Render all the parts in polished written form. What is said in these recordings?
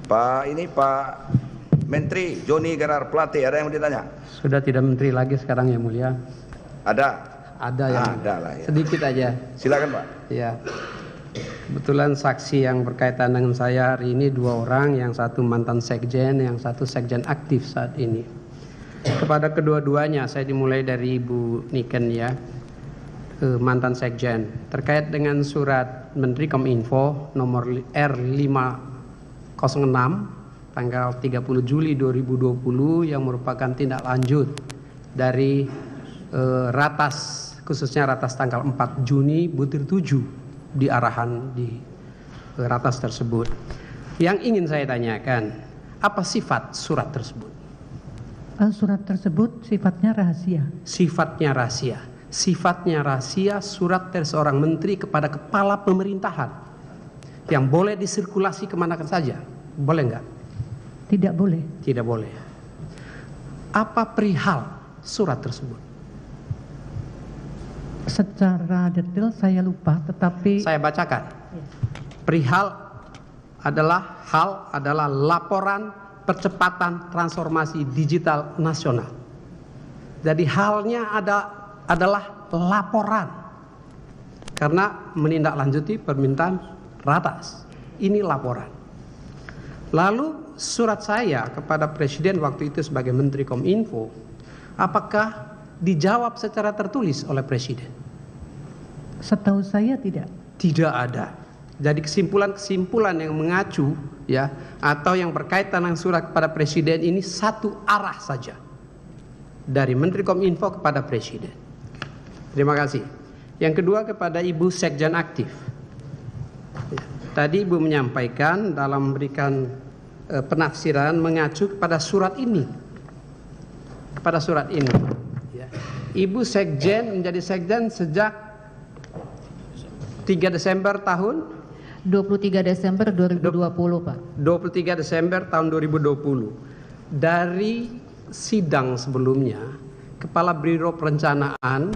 Pak Menteri Joni Gerar Plate, ada yang mau ditanya? Sudah tidak menteri lagi sekarang, Yang Mulia. Ada? Ada yang Ada lah ya. sedikit aja. Silakan Pak. Ya. Kebetulan saksi yang berkaitan dengan saya hari ini 2 orang, yang satu mantan sekjen, yang satu sekjen aktif saat ini. Kepada kedua-duanya saya dimulai dari Ibu Niken ya, mantan sekjen, terkait dengan surat Menteri Kominfo nomor R506 tanggal 30 Juli 2020 yang merupakan tindak lanjut dari ratas, khususnya ratas tanggal 4 Juni butir 7 di arahan di ratas tersebut. Yang ingin saya tanyakan, apa sifat surat tersebut? Surat tersebut sifatnya rahasia. Sifatnya rahasia. Sifatnya rahasia surat dari seorang menteri kepada kepala pemerintahan yang boleh disirkulasi kemana saja. Boleh enggak? Tidak boleh. Tidak boleh. Apa perihal surat tersebut? Secara detail saya lupa, tetapi Saya bacakan. Perihal adalah laporan percepatan transformasi digital nasional. Jadi halnya adalah laporan karena menindaklanjuti permintaan ratas. Ini laporan. Lalu surat saya kepada Presiden waktu itu sebagai Menteri Kominfo, apakah dijawab secara tertulis oleh Presiden? setahu saya tidak. Tidak ada. Jadi kesimpulan-kesimpulan yang mengacu ya atau yang berkaitan dengan surat kepada Presiden ini satu arah saja dari Menteri Kominfo kepada Presiden. Terima kasih. Yang kedua kepada Ibu Sekjen Aktif. Ya, tadi Ibu menyampaikan dalam memberikan penafsiran mengacu kepada surat ini. Kepada surat ini. Ya. Ibu Sekjen menjadi Sekjen sejak 3 Desember tahun 23 Desember 2020, Pak. 23 Desember tahun 2020. Dari sidang sebelumnya, Kepala Biro Perencanaan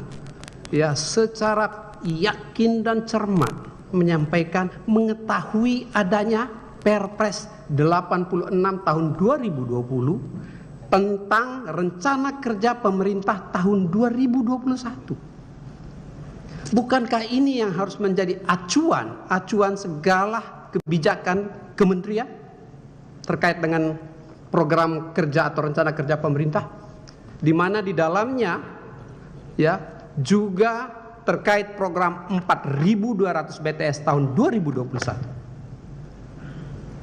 ya secara yakin dan cermat menyampaikan mengetahui adanya Perpres 86 tahun 2020 tentang rencana kerja pemerintah tahun 2021. Bukankah ini yang harus menjadi acuan segala kebijakan kementerian terkait dengan program kerja atau rencana kerja pemerintah, di mana di dalamnya ya juga terkait program 4.200 BTS tahun 2021.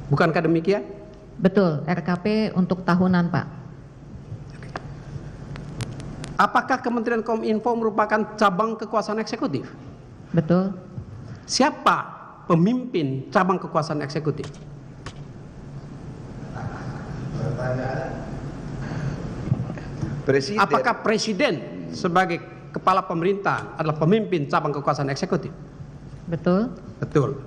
Bukankah demikian? Betul, RKP untuk tahunan, Pak. Apakah Kementerian Kominfo merupakan cabang kekuasaan eksekutif? Betul. Siapa pemimpin cabang kekuasaan eksekutif? Presiden. Apakah Presiden sebagai kepala pemerintah adalah pemimpin cabang kekuasaan eksekutif? Betul. Betul.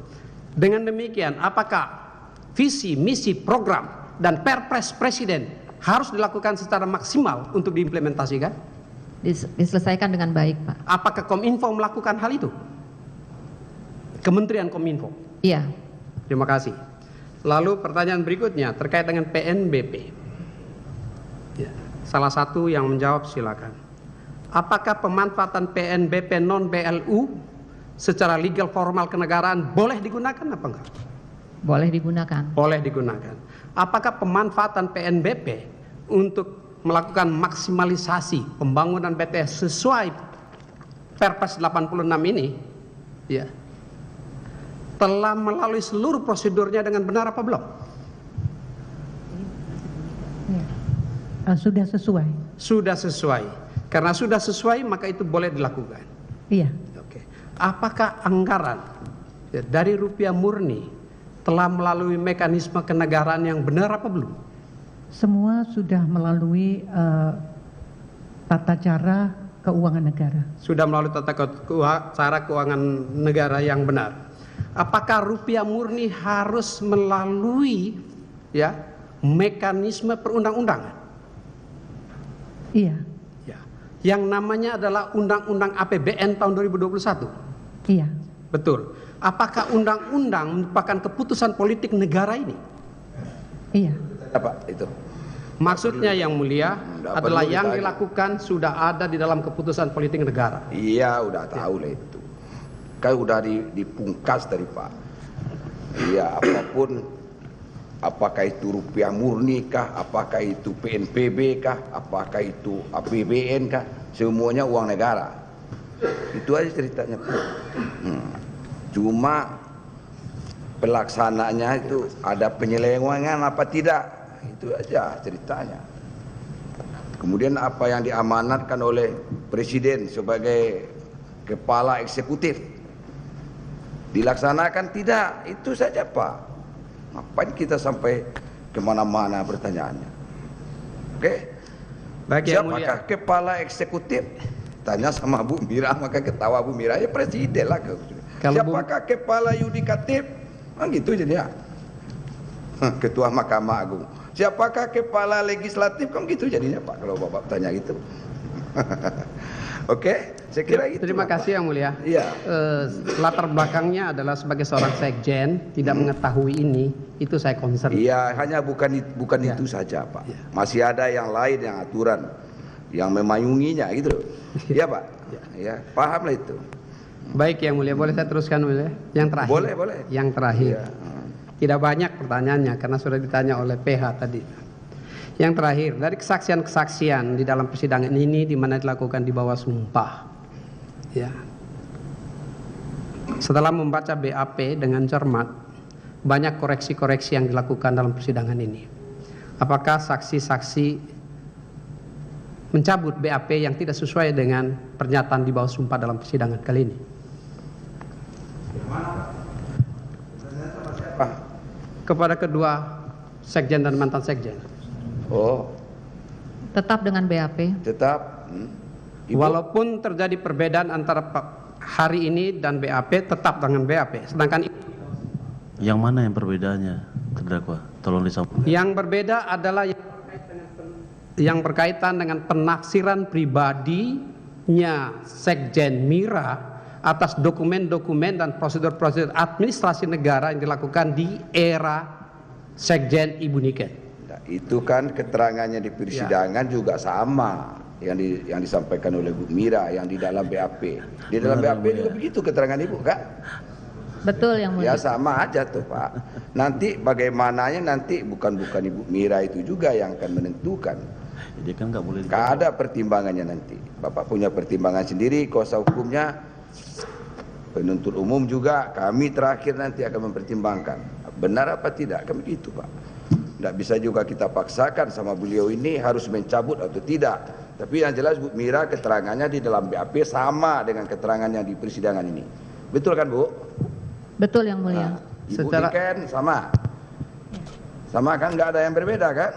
Dengan demikian, apakah visi, misi, program, dan Perpres Presiden harus dilakukan secara maksimal untuk diimplementasikan? Diselesaikan dengan baik, Pak. Apakah Kominfo melakukan hal itu? Kementerian Kominfo. Iya. Terima kasih. Lalu pertanyaan berikutnya terkait dengan PNBP. Ya, salah satu yang menjawab silakan. Apakah pemanfaatan PNBP non BLU secara legal formal kenegaraan boleh digunakan apa enggak? Boleh digunakan. Boleh digunakan. Apakah pemanfaatan PNBP untuk melakukan maksimalisasi pembangunan BTS sesuai Perpres 86 ini ya telah melalui seluruh prosedurnya dengan benar apa belum? Sudah sesuai. Sudah sesuai. Karena sudah sesuai maka itu boleh dilakukan. Iya. Oke. Apakah anggaran ya, dari rupiah murni telah melalui mekanisme kenegaraan yang benar apa belum? Semua sudah melalui tata cara keuangan negara. Sudah melalui cara keuangan negara yang benar. Apakah rupiah murni harus melalui ya mekanisme perundang-undangan? Iya. Ya. Yang namanya adalah Undang-Undang APBN tahun 2021. Iya. Betul. Apakah undang-undang merupakan keputusan politik negara ini? Iya. Apa itu? Maksudnya yang mulia Nggak adalah perlu yang ditanya. dilakukan sudah ada di dalam keputusan politik negara. Iya, udah tahu lah itu. Kan udah dipungkas dari Pak. Iya, apapun, apakah itu rupiah murni kah, apakah itu PNPB kah, apakah itu APBN kah, semuanya uang negara. Itu aja ceritanya Pak. Cuma pelaksananya itu ada penyelewengan apa tidak, itu aja ceritanya. Kemudian apa yang diamanatkan oleh Presiden sebagai kepala eksekutif dilaksanakan tidak, itu saja Pak. Ngapain kita sampai kemana-mana pertanyaannya? Oke? Baik yang mulia. Siapakah kepala eksekutif? Tanya sama Bu Mira, maka ketawa Bu Mira, ya presiden lah. Siapakah kepala yudikatif? Kan gitu jadinya. Ketua Mahkamah Agung. Siapakah kepala legislatif? Kan gitu jadinya Pak, kalau Bapak tanya gitu. Oke, saya kira itu. Terima kasih yang mulia. Iya. Latar belakangnya adalah sebagai seorang sekjen tidak mengetahui ini, itu saya concern. Iya, hanya bukan itu saja Pak. Masih ada yang lain, yang aturan yang memayunginya gitu loh. Iya Pak. Ya, paham lah itu. Baik yang mulia, boleh saya teruskan mulia? Yang terakhir. Boleh. Yang terakhir. Iya. Tidak banyak pertanyaannya karena sudah ditanya oleh PH tadi. Yang terakhir, dari kesaksian-kesaksian di dalam persidangan ini di mana dilakukan di bawah sumpah. Ya. Setelah membaca BAP dengan cermat, banyak koreksi-koreksi yang dilakukan dalam persidangan ini. Apakah saksi-saksi mencabut BAP yang tidak sesuai dengan pernyataan di bawah sumpah dalam persidangan kali ini? Kepada kedua sekjen dan mantan sekjen. Oh, Tetap dengan BAP. tetap. Ibu, Walaupun terjadi perbedaan antara hari ini dan BAP, tetap dengan BAP. Sedangkan Yang mana yang perbedaannya, terdakwa? Tolong disampaikan. yang berbeda adalah yang berkaitan dengan penafsiran pribadinya Sekjen Mira atas dokumen-dokumen dan prosedur-prosedur administrasi negara yang dilakukan di era Sekjen Ibu Niken. nah, itu kan keterangannya di persidangan juga sama yang disampaikan oleh Bu Mira yang di dalam BAP. Di dalam BAP juga begitu keterangan Ibu kan? Betul yang Ya mulia. sama aja tuh Pak. Nanti bagaimananya nanti bukan Ibu Mira itu juga yang akan menentukan. Jadi kan nggak boleh. Gak ada pertimbangannya nanti. Bapak punya pertimbangan sendiri, kuasa hukumnya, penuntut umum juga, kami terakhir nanti akan mempertimbangkan. Benar apa tidak, kan begitu Pak. Tidak bisa juga kita paksakan sama beliau ini harus mencabut atau tidak. Tapi yang jelas Bu Mira keterangannya di dalam BAP sama dengan keterangannya di persidangan ini. Betul kan Bu? Betul yang mulia. Nah, Ibu Niken sama. Sama kan, nggak ada yang berbeda kan?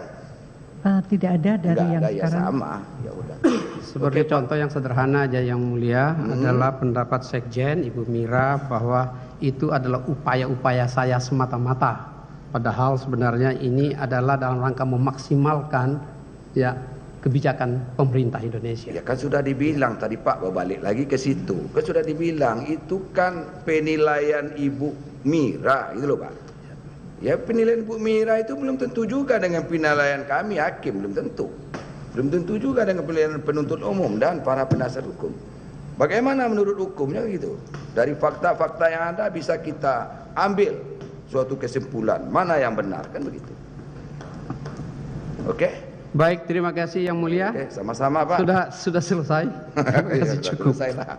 Tidak ada dari Nggak yang ada, ya sekarang. sama. Ya udah. Sebagai contoh yang sederhana aja yang mulia adalah pendapat Sekjen Ibu Mira bahwa itu adalah upaya-upaya saya semata-mata. Padahal sebenarnya ini adalah dalam rangka memaksimalkan ya kebijakan pemerintah Indonesia. Ya kan sudah dibilang tadi Pak, balik lagi ke situ. Kan sudah dibilang itu kan penilaian Ibu Mira, itu loh Pak. Ya penilaian Ibu Mira itu belum tentu juga dengan penilaian kami hakim, belum tentu. Belum tentu juga dengan penilaian penuntut umum dan para penasihat hukum. Bagaimana menurut hukumnya gitu? Dari fakta-fakta yang ada bisa kita ambil suatu kesimpulan mana yang benar, kan begitu. Oke? Baik, terima kasih yang mulia. Oke, sama-sama Pak. Sudah selesai. Terima Ya, kasih, sudah cukup. selesai lah.